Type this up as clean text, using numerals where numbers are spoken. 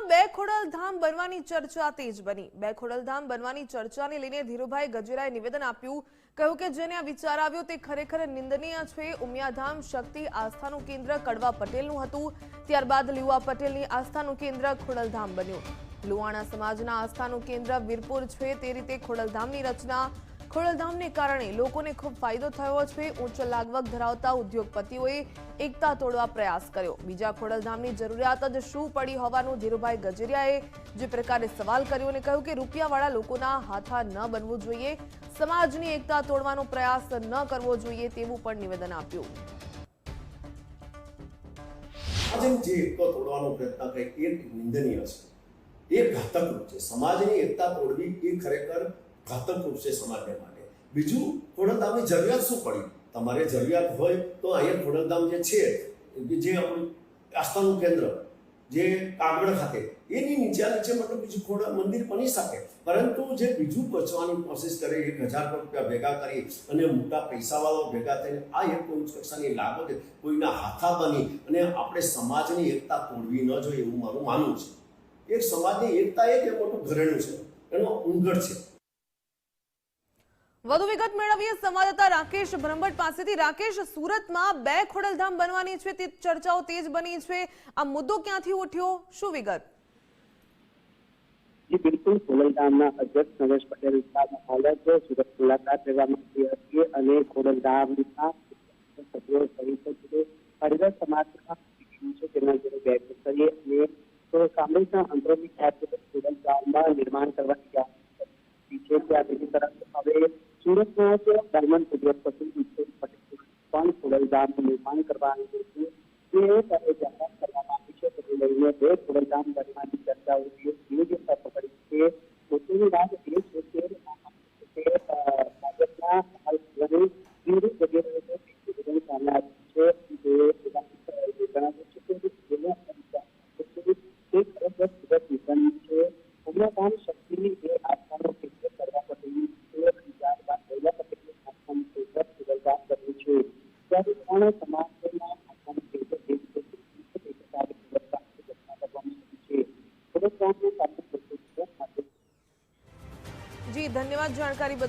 સુરતમાં બે ખોડલધામ બનવાની ચર્ચા તેજ બની। બે ખોડલધામ બનવાની ચર્ચાને લઈને ધીરુભાઈ ગજેરાએ નિવેદન આપ્યું। કહ્યું કે જેને આ વિચાર આવ્યો તે ખરેખર નિંદનીય છે। ઉમિયાધામ શક્તિ આસ્થાનું કેન્દ્ર કડવા પટેલનું હતું, ત્યારબાદ લીવા પટેલની આસ્થાનું કેન્દ્ર ખોડલધામ બન્યું। લુહાણા સમાજના આસ્થાનું કેન્દ્ર વીરપુર છે, તે રીતે ખોડલધામની રચના। ખોડલધામને કારણે લોકોને ખૂબ ફાયદો થયો છે। ઉચ્ચ લાગવગ ધરાવતા ઉદ્યોગપતિઓએ એકતા તોડવા પ્રયાસ કર્યો। બીજા ખોડલધામની જરૂરિયાત જ શું પડી હોવાનું ધીરુભાઈ ગજેરિયાએ જે પ્રકારે સવાલ કર્યો અને કહ્યું કે રૂપિયાવાળા લોકોના હાથા ન બનવું જોઈએ, સમાજની એકતા તોડવાનો પ્રયાસ ન કરવો જોઈએ તેવું પણ નિવેદન આપ્યું। આજે જે એકતા તોડવાનો પ્રયત્ન કરે એ નિંદનીય છે, એ ઘાતક રૂપ છે। સમાજની એકતા તોડવી એ ખરેખર ઘાતક રૂપ છે સમાજને માટે। બીજું, ખોડલધામની જરૂરિયાત શું પડી? તમારે જરૂરિયાત હોય તો અહીંયા ખોડલધામ જે છે, જે આપણું આસ્થાનું કેન્દ્ર જે કાગળ ખાતે એની નીચે મતલબ બીજું ખોડલ મંદિર બની શકે, પરંતુ જે બીજું બચવાની કોશિશ કરે 1000 રૂપિયા ભેગા કરી અને મોટા પૈસાવાળો ભેગા થઈને આ એક ઉચ્ચ કક્ષાની લાગો છે, કોઈના હાથા બની અને આપણે સમાજની એકતા તોડવી ન જોઈએ એવું મારું માનવું છે। એક સમાજની એકતા એક મોટું ઘરેણું છે, એનો ઉંગડ છે। વધુ વિગત મેળવીએ સંવાદદાતા રાકેશ બ્રહ્મભટ્ટ પાસેથી। રાકેશ, સુરતમાં બે ખોડલધામ બનવાની છે તે ચર્ચાઓ તેજ બની છે, આ મુદ્દો ક્યાંથી ઉઠ્યો, શું વિગત? जी बिल्कुल, ખોડલધામના અધ્યક્ષ નરેશ પટેલ હાલ જ સુરત મુલાકાત લેવા માંગી હતી અને ખોડલધામના સભ્યો સહિત જે હરિજન સમાજના છે તેના જોડે બેઠક કરી અને તો સામૂહિકના અંદરોની ખ્યાતિ ખોડલધામમાં નિર્માણ કરવાની છે। ત્યાં બીજી તરફ હવે સુરતના ડાયમંડ ઉદ્યોગપતિ વિપુલ પટેલ પણ ખોડલધામનું નિર્માણ કરવાનું છે તે જાહેરાત કરવામાં આવી છે। તેને લઈને બે ખોડલધામ બનવાની ચર્ચાઓ પકડી છે। મોટી વાત એ છે કે ભાજપના વિરોધ વગેરે સામે આવ્યું છે, જે જણાવ્યું છે કે સુરત મિશન છે ઉમિયાધામ શક્તિની જે આસ્થાનો કેન્દ્ર કરવા પટેલની ત્યારબાદ લીલા પટેલની આસ્થાનું કેન્દ્ર ખોડલધામ બન્યું છે। ત્યારે પણ સમાજના આસ્થાનું કેન્દ્ર જી ધન્યવાદ જાણકારી બદલ।